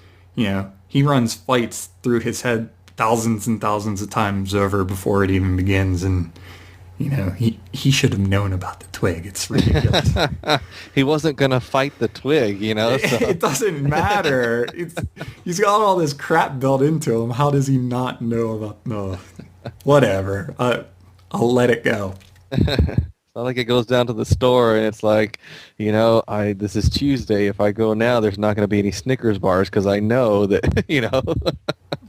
he runs fights through his head thousands and thousands of times over before it even begins, and, he should have known about the twig. It's ridiculous. He wasn't going to fight the twig, So. It doesn't matter. He's got all this crap built into him. How does he not know about... No, whatever. I'll let it go. It's not like it goes down to the store and it's like, this is Tuesday. If I go now, there's not going to be any Snickers bars because I know that,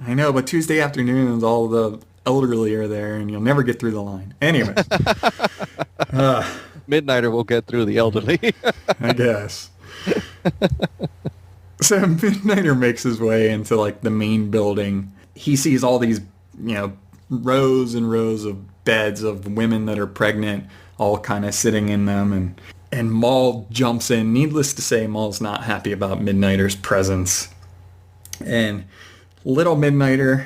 I know, but Tuesday afternoons, all the elderly are there and you'll never get through the line. Anyway. Midnighter will get through the elderly. I guess. So Midnighter makes his way into the main building. He sees all these, rows and rows of beds of women that are pregnant, all kind of sitting in them, And Maul jumps in. Needless to say, Maul's not happy about Midnighter's presence. And little Midnighter,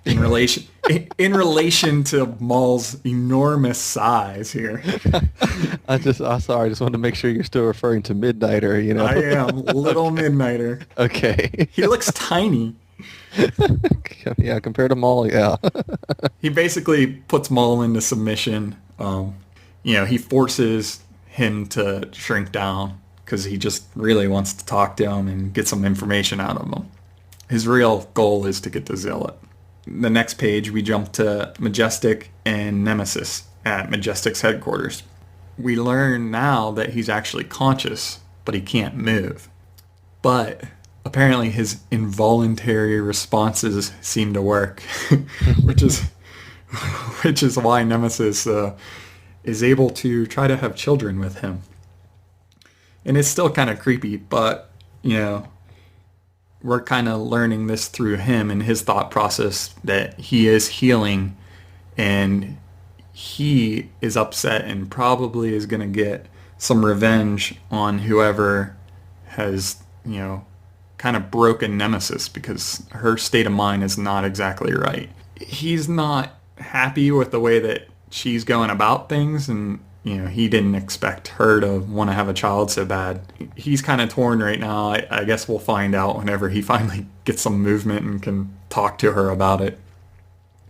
in relation to Maul's enormous size here. I just wanted to make sure you're still referring to Midnighter, I am. Little Midnighter. Okay. He looks tiny. Yeah, compared to Maul, yeah. He basically puts Maul into submission. He forces him to shrink down because he just really wants to talk to him and get some information out of him. His real goal is to get the Zealot. The next page, we jump to Majestic and Nemesis at Majestic's headquarters. We learn now that he's actually conscious, but he can't move. But apparently his involuntary responses seem to work, which is why Nemesis is able to try to have children with him. And it's still kind of creepy, but, we're kind of learning this through him and his thought process that he is healing and he is upset and probably is going to get some revenge on whoever has, kind of broken Nemesis because her state of mind is not exactly right. He's not happy with the way that she's going about things, and he didn't expect her to want to have a child so bad. He's kind of torn right now. I guess we'll find out whenever he finally gets some movement and can talk to her about it.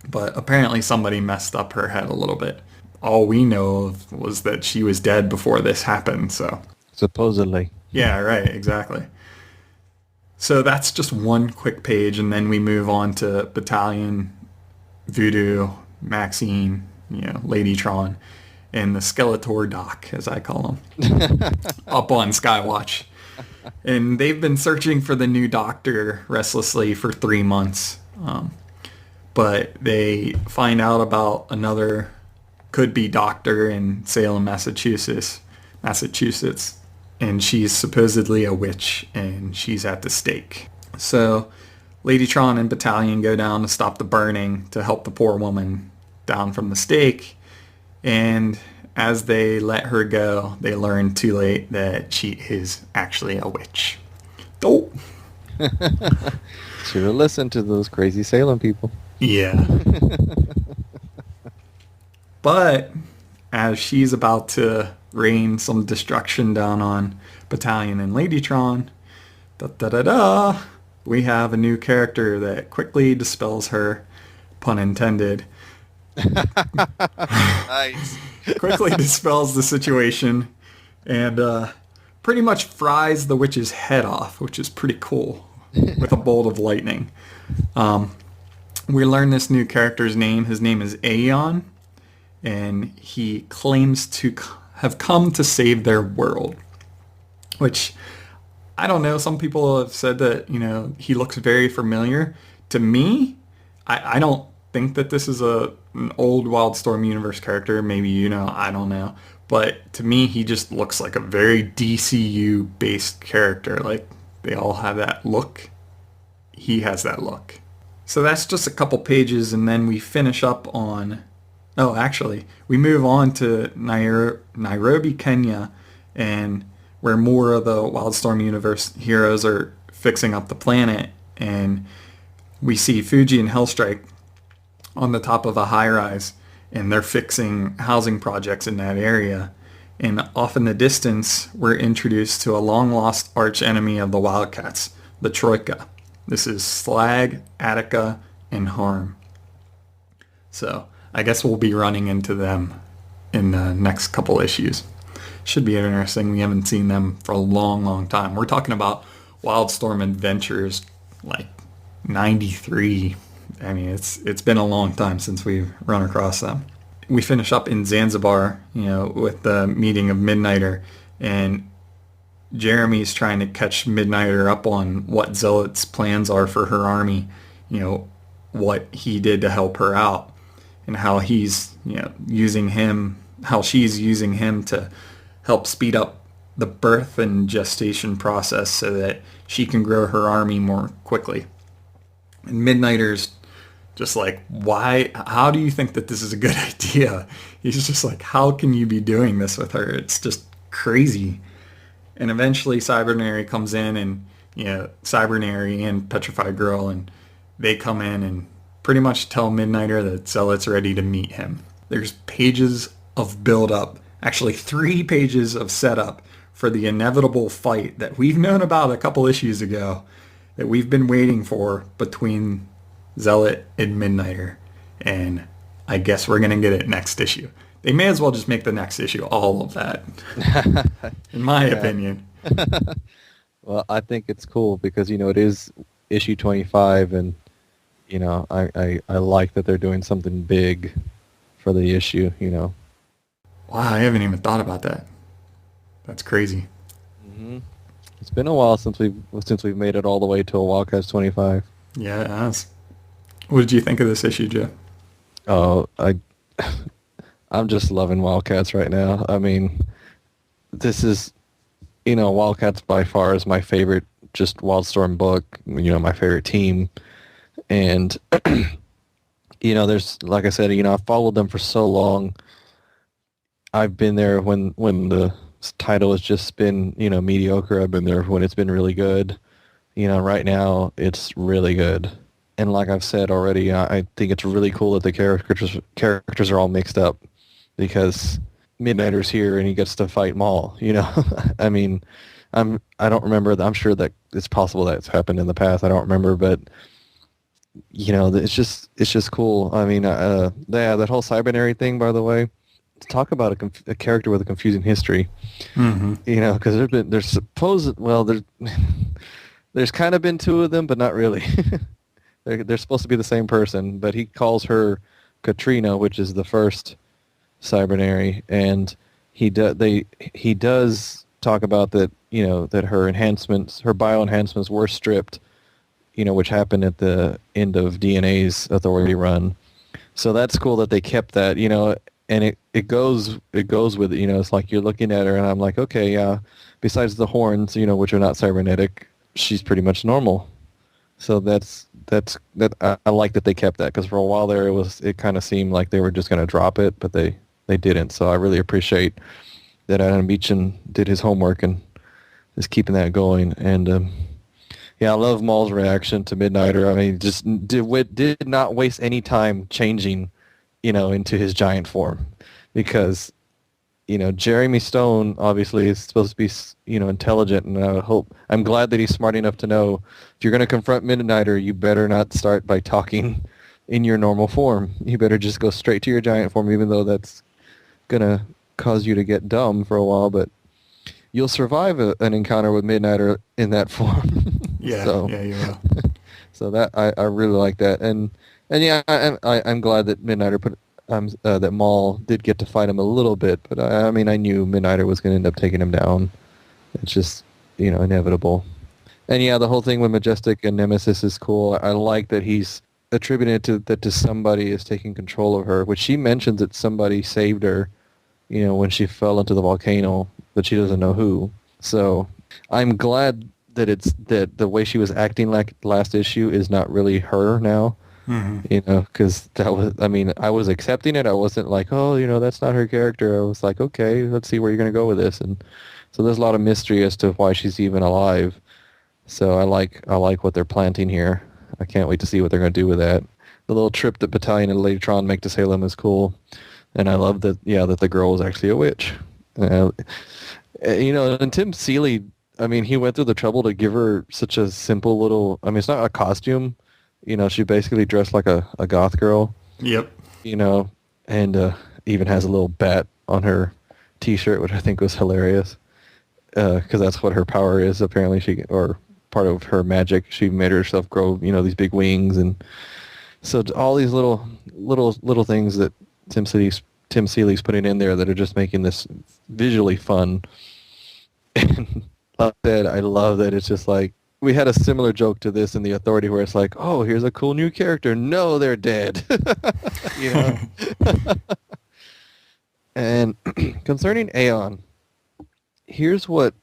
But apparently somebody messed up her head a little bit. All we know of was that she was dead before this happened, so. Supposedly. Yeah, right, exactly. So that's just one quick page, and then we move on to Battalion, Voodoo, Maxine, Ladytron, and the Skeletor Doc, as I call him, up on Skywatch. And they've been searching for the new doctor restlessly for 3 months. But they find out about another could-be doctor in Salem, Massachusetts. And she's supposedly a witch, and she's at the stake. So Ladytron and Battalion go down to stop the burning to help the poor woman down from the stake. And as they let her go, they learn too late that she is actually a witch. Oh! Should have listened to those crazy Salem people. Yeah. But as she's about to rain some destruction down on Battalion and Ladytron, we have a new character that quickly dispels her, pun intended. Nice. Quickly dispels the situation and pretty much fries the witch's head off, which is pretty cool, with a bolt of lightning. We learn this new character's name. His name is Aeon, and he claims to have come to save their world, which I don't know. Some people have said that, he looks very familiar. To me, I don't think that this is an old Wildstorm universe character. Maybe I don't know. But to me, he just looks like a very DCU-based character. Like, they all have that look. He has that look. So that's just a couple pages, and then we finish up on... Oh, actually, we move on to Nairobi, Kenya, and where more of the Wildstorm universe heroes are fixing up the planet, and we see Fuji and Hellstrike on the top of a high-rise, and they're fixing housing projects in that area. And off in the distance, we're introduced to a long-lost arch-enemy of the Wildcats, the Troika. This is Slag, Attica, and Harm. So I guess we'll be running into them in the next couple issues. Should be interesting. We haven't seen them for a long, long time. We're talking about Wildstorm Adventures, like 93. I mean, it's been a long time since we've run across them. We finish up in Zanzibar, with the meeting of Midnighter, and Jeremy's trying to catch Midnighter up on what Zealot's plans are for her army, what he did to help her out, and how he's, using him, how she's using him to help speed up the birth and gestation process so that she can grow her army more quickly. And Midnighter's just like, why, how do you think that this is a good idea? He's just like, how can you be doing this with her? It's just crazy. And eventually Cybernary comes in and, Cybernary and Petrified Girl, and they come in and pretty much tell Midnighter that Zealot's ready to meet him. There's pages of build-up, actually 3 pages of setup for the inevitable fight that we've known about a couple issues ago, that we've been waiting for between Zealot and Midnighter. And I guess we're going to get it next issue. They may as well just make the next issue all of that, in my opinion. Well, I think it's cool because, it is issue 25, and, I like that they're doing something big for the issue, Wow, I haven't even thought about that. That's crazy. Mm-hmm. It's been a while since we've made it all the way to a Wildcats 25. Yeah, it has. What did you think of this issue, Jeff? Oh, I'm just loving Wildcats right now. I mean, this is, Wildcats by far is my favorite, just Wildstorm book, my favorite team. And, there's, like I said, I've followed them for so long. I've been there when the title has just been, mediocre. I've been there when it's been really good. Right now it's really good. And like I've said already, I think it's really cool that the characters are all mixed up, because Midnighter's here and he gets to fight Maul. I mean, I don't remember. I'm sure that it's possible that it's happened in the past. I don't remember, but it's just cool. I mean, that whole Cybernary thing, by the way. Talk about a character with a confusing history. Mm-hmm. Because there's kind of been 2 of them, but not really. They're supposed to be the same person, but he calls her Katrina, which is the first Cybernary, and he does talk about that, that her bio enhancements were stripped, which happened at the end of DNA's Authority run. So that's cool that they kept that, and it goes with, it's like you're looking at her and I'm like, okay, yeah, besides the horns, which are not cybernetic, she's pretty much normal. So I like that they kept that, because for a while there it kind of seemed like they were just going to drop it, but they didn't. So I really appreciate that Adam Beechan did his homework and is keeping that going. And I love Maul's reaction to Midnighter. I mean, just did not waste any time changing, into his giant form, because, Jeremy Stone obviously is supposed to be, intelligent, and I'm glad that he's smart enough to know if you're going to confront Midnighter, you better not start by talking in your normal form. You better just go straight to your giant form, even though that's going to cause you to get dumb for a while, but you'll survive an encounter with Midnighter in that form. Yeah, so, yeah, you will. So that I really like that, and yeah, I'm glad that Midnighter that Maul did get to fight him a little bit, but I mean, I knew Midnighter was going to end up taking him down. It's just, inevitable. And yeah, the whole thing with Majestic and Nemesis is cool. I like that he's attributed to somebody is taking control of her, which she mentions that somebody saved her, when she fell into the volcano, but she doesn't know who. So I'm glad that the way she was acting like last issue is not really her now. Mm-hmm. Because that was, I mean, I was accepting it. I wasn't like, oh, that's not her character. I was like, okay, let's see where you're going to go with this. And so there's a lot of mystery as to why she's even alive. So I like what they're planting here. I can't wait to see what they're going to do with that. The little trip that Battalion and Ladytron make to Salem is cool. And I love that, that the girl was actually a witch. And Tim Seeley, I mean, he went through the trouble to give her such a simple little, I mean, it's not a costume. She basically dressed like a goth girl. Yep. And even has a little bat on her T-shirt, which I think was hilarious. Because that's what her power is, apparently. Or part of her magic. She made herself grow, these big wings, and so all these little things that Tim Seeley's putting in there that are just making this visually fun. And like I said, I love that it's just like, we had a similar joke to this in The Authority where it's like, oh, here's a cool new character. No, they're dead. And concerning Aeon, here's what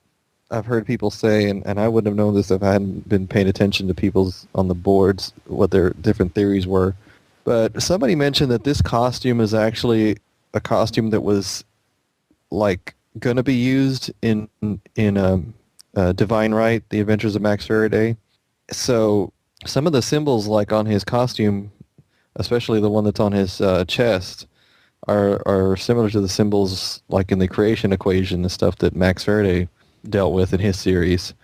I've heard people say, and I wouldn't have known this if I hadn't been paying attention to people's on the boards, what their different theories were. But somebody mentioned that this costume is actually a costume that was like going to be used in Divine Right, The Adventures of Max Faraday. So some of the symbols, like on his costume, especially the one that's on his chest, are similar to the symbols like in the creation equation, the stuff that Max Faraday dealt with in his series.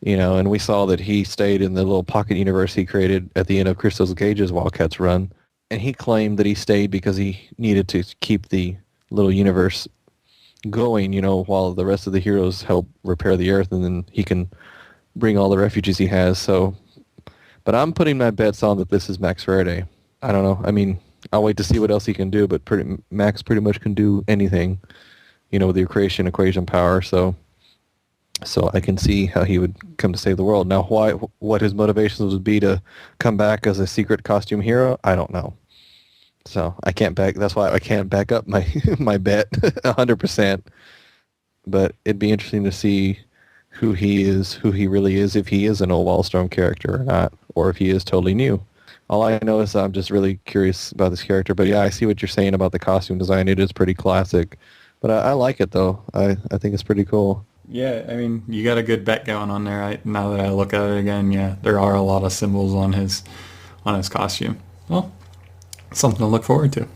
And we saw that he stayed in the little pocket universe he created at the end of Christos Gage's Wildcats run. And he claimed that he stayed because he needed to keep the little universe going, while the rest of the heroes help repair the Earth, and then he can bring all the refugees he has. So, but I'm putting my bets on that this is Max Faraday. I don't know. I mean, I'll wait to see what else he can do, but Max pretty much can do anything, with the creation equation power. So I can see how he would come to save the world. Now, what his motivations would be to come back as a secret costume hero, I don't know. So that's why I can't back up my my bet 100%. But it'd be interesting to see who he really is, if he is an old Wildstorm character or not, or if he is totally new. All I know is I'm just really curious about this character. But yeah, I see what you're saying about the costume design. It is pretty classic. But I like it, though. I think it's pretty cool. Yeah, I mean, you got a good bet going on there. Now that I look at it again, yeah, there are a lot of symbols on his costume. Well, something to look forward to.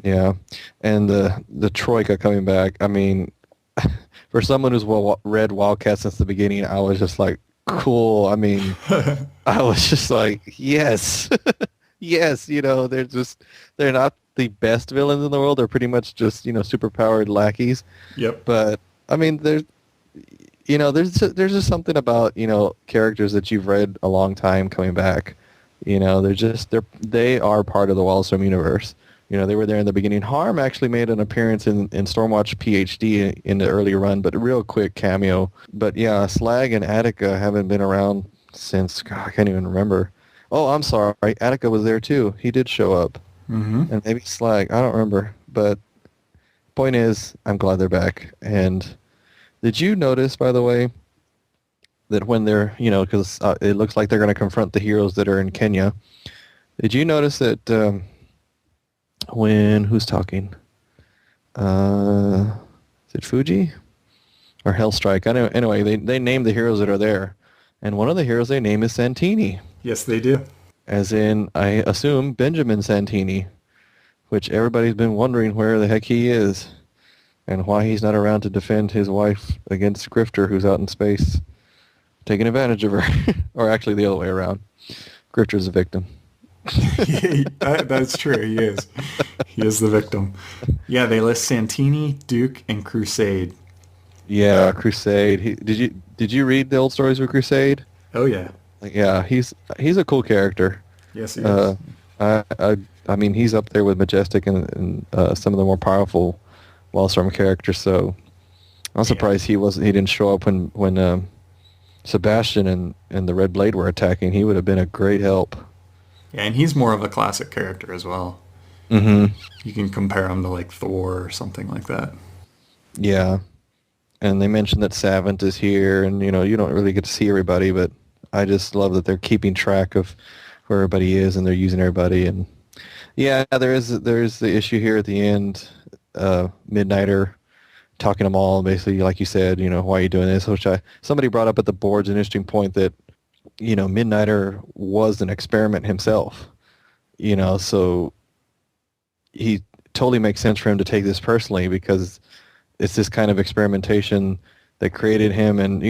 Yeah, and the Troika coming back. I mean, for someone who's read Wildcats since the beginning, I was just like, cool. I mean, I was just like, yes, yes. They're not the best villains in the world. They're pretty much just superpowered lackeys. Yep. But I mean, there's just something about characters that you've read a long time coming back. They are part of the Wildstorm universe. They were there in the beginning. Harm actually made an appearance in Stormwatch PhD in the early run, but a real quick cameo. But yeah, Slag and Attica haven't been around since, God, I can't even remember. Oh, I'm sorry. Attica was there too. He did show up. Mm-hmm. And maybe Slag. I don't remember. But point is, I'm glad they're back. And did you notice, by the way, that when they're, because it looks like they're going to confront the heroes that are in Kenya. Did you notice that who's talking? Is it Fuji or Hellstrike? I know. Anyway, they name the heroes that are there, and one of the heroes they name is Santini. Yes, they do. As in, I assume, Benjamin Santini, which everybody's been wondering where the heck he is and why he's not around to defend his wife against Grifter, who's out in space taking advantage of her. Or actually the other way around. Grifter's the victim. That's true. He is. He is the victim. Yeah, they list Santini, Duke, and Crusade. Yeah, Crusade. Did you read the old stories of Crusade? Oh yeah. Yeah, he's a cool character. Yes, he is. I mean, he's up there with Majestic and some of the more powerful Wildstorm characters. So I'm surprised he didn't show up when Sebastian and the Red Blade were attacking. He would have been a great help. Yeah, and he's more of a classic character as well. Mm-hmm. You can compare him to like Thor or something like that. Yeah. And they mentioned that Savant is here, and you don't really get to see everybody, but I just love that they're keeping track of where everybody is and they're using everybody. And yeah, there is the issue here at the end. Midnighter talking to them all, basically, like you said, why are you doing this? Which somebody brought up at the board's an interesting point that Midnighter was an experiment himself. So he totally makes sense for him to take this personally, because it's this kind of experimentation that created him, and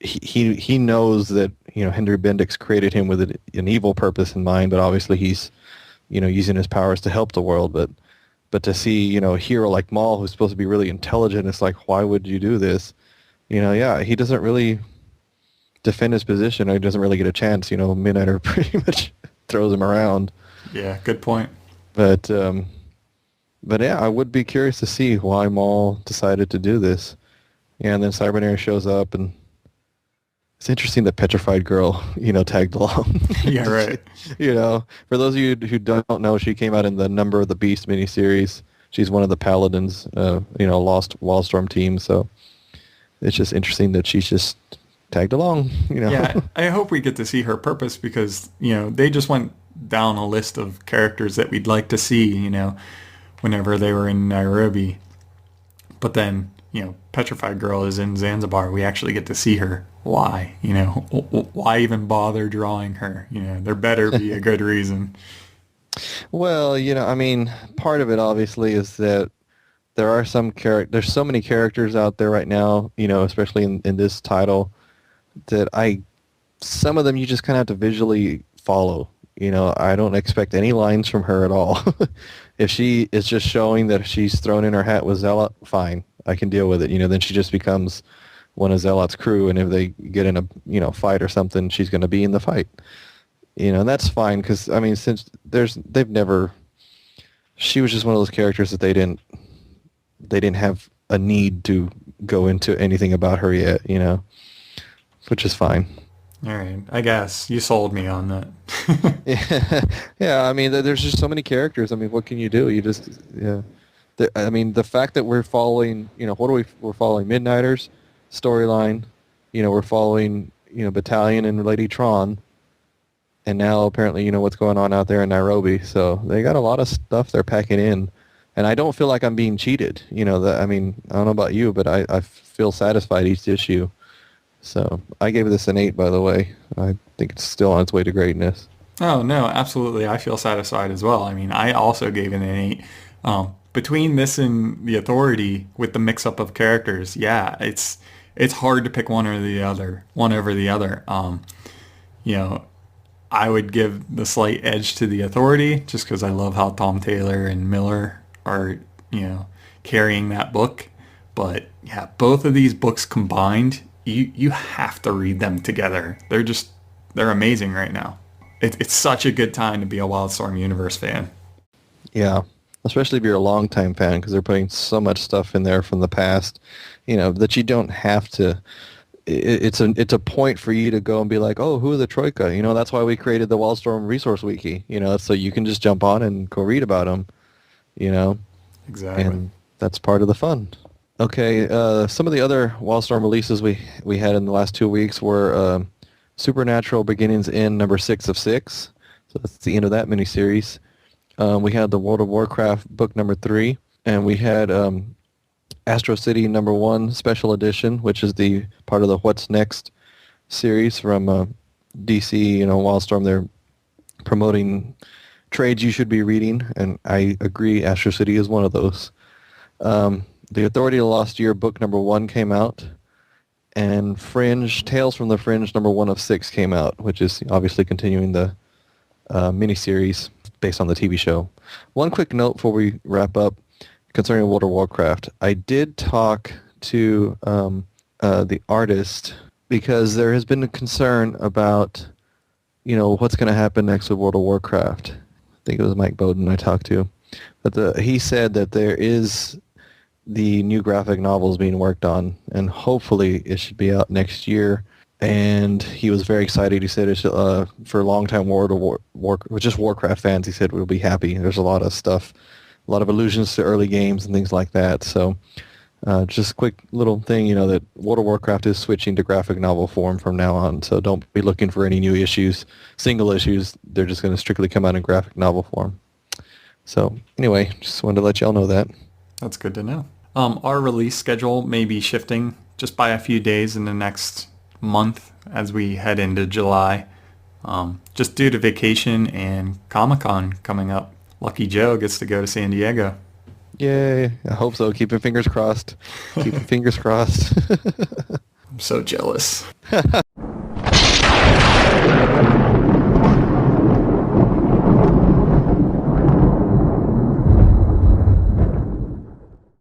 he knows that Henry Bendix created him with an evil purpose in mind, but obviously he's using his powers to help the world. But to see a hero like Maul, who's supposed to be really intelligent, it's like, why would you do this? Yeah, he doesn't really defend his position. Or he doesn't really get a chance. Midnighter pretty much throws him around. Yeah, good point. But yeah, I would be curious to see why Maul decided to do this. Yeah, and then Cybernair shows up, and it's interesting that Petrified Girl, tagged along. Yeah, right. For those of you who don't know, she came out in the Number of the Beast miniseries. She's one of the Paladins, Lost Wildstorm team. So it's just interesting that she's just tagged along. Yeah, I hope we get to see her purpose, because they just went down a list of characters that we'd like to see. Whenever they were in Nairobi, but then Petrified Girl is in Zanzibar. We actually get to see her. Why? Why even bother drawing her? There better be a good reason. Well, I mean, part of it obviously is that there are there's so many characters out there right now, especially in this title, that some of them you just kind of have to visually follow. I don't expect any lines from her at all. If she is just showing that she's thrown in her hat with Zealot, fine, I can deal with it. Then she just becomes one of Zealot's crew, and if they get in a fight or something, she's going to be in the fight. And that's fine because I mean, since she was just one of those characters that they didn't have a need to go into anything about her yet, which is fine. All right, I guess you sold me on that. Yeah. I mean, there's just so many characters. I mean, what can you do? I mean, the fact that we're following, we're following Midnighters storyline. We're following, Battalion and Lady Tron, and now apparently, what's going on out there in Nairobi. So they got a lot of stuff they're packing in, and I don't feel like I'm being cheated. I mean, I don't know about you, but I feel satisfied each issue. So I gave this an 8, by the way. I think it's still on its way to greatness. Oh, no, absolutely. I feel satisfied as well. I mean, I also gave it an 8. Between this and The Authority with the mix-up of characters, yeah, it's hard to pick one over the other. I would give the slight edge to The Authority just because I love how Tom Taylor and Miller are, carrying that book. But, yeah, both of these books combined, you have to read them together. They're amazing right now. It's such a good time to be a Wildstorm Universe fan. Yeah, especially if you're a longtime fan, because they're putting so much stuff in there from the past, that you don't have to. It's a point for you to go and be like, oh, who are the Troika? That's why we created the Wildstorm Resource Wiki. So you can just jump on and go read about them. Exactly. And that's part of the fun. Okay, some of the other Wildstorm releases we had in the last 2 weeks were Supernatural Beginnings in number 6 of 6. So that's the end of that miniseries. We had the World of Warcraft book number 3, and we had Astro City number 1 special edition, which is the part of the What's Next series from DC. Wildstorm, they're promoting trades you should be reading, and I agree Astro City is one of those. The Authority of the Lost Year book number 1 came out, and Tales from the Fringe number 1 of 6 came out, which is obviously continuing the miniseries based on the TV show. One quick note before we wrap up concerning World of Warcraft. I did talk to the artist because there has been a concern about, what's going to happen next with World of Warcraft. I think it was Mike Bowden I talked to. But he said that there is the new graphic novels being worked on, and hopefully it should be out next year. And he was very excited. He said it's for longtime World of just Warcraft fans. He said we'll be happy. There's a lot of stuff, a lot of allusions to early games and things like that. So just a quick little thing, that World of Warcraft is switching to graphic novel form from now on. So don't be looking for any new issues, single issues. They're just going to strictly come out in graphic novel form. So anyway, just wanted to let y'all know that. That's good to know. Our release schedule may be shifting just by a few days in the next month as we head into July, just due to vacation and Comic-Con coming up. Lucky Joe gets to go to San Diego. Yay, I hope so. Keep your fingers crossed. Keep your fingers crossed. I'm so jealous.